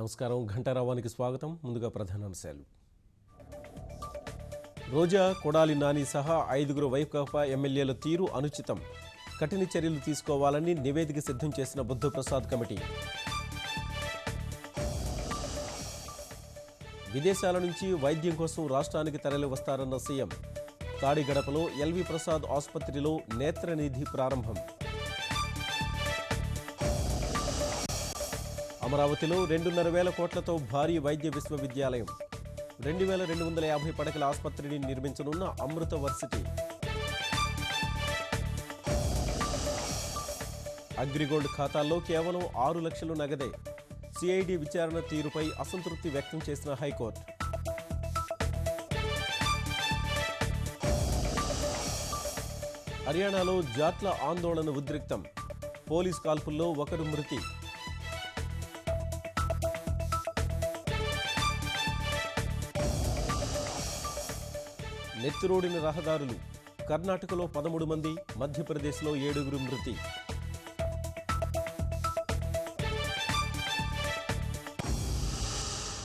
నమస్కారం. ఘంటారావానికి స్వాగతం. ముందుగా ప్రధానాంశాలు. రోజా, కొడాలి నాని సహా 5 వైకాపా ఎమ్మెల్యేల తీరు అనుచితం. కఠిన చర్యలు తీసుకోవాలని నివేదిక సిద్ధం చేసిన బుద్ధప్రసాద్ కమిటీ. విదేశాల నుంచి వైద్యం కోసం రాష్ట్రానికి తరలి వస్తారన్న సీఎం. తాడిగడపలో ఎల్వి ప్రసాద్ ఆసుపత్రిలో నేత్రనిధి ప్రారంభం. అమరావతిలో 2,500 కోట్లతో భారీ వైద్య విశ్వవిద్యాలయం. 2,250 పడకల ఆసుపత్రిని నిర్మించనున్న అమృత వర్సిటీ. అగ్రిగోల్డ్ ఖాతాల్లో కేవలం 6 లక్షలు నగదే. సిఐడి విచారణ తీరుపై అసంతృప్తి వ్యక్తం చేసిన హైకోర్టు. హర్యానాలో జాట్ల ఆందోళన ఉద్రిక్తం. పోలీస్ కాల్పుల్లో 1 మృతి. నెత్తురోడిన రహదారులు. కర్ణాటకలో 13 మంది, మధ్యప్రదేశ్లో 7 మృతి.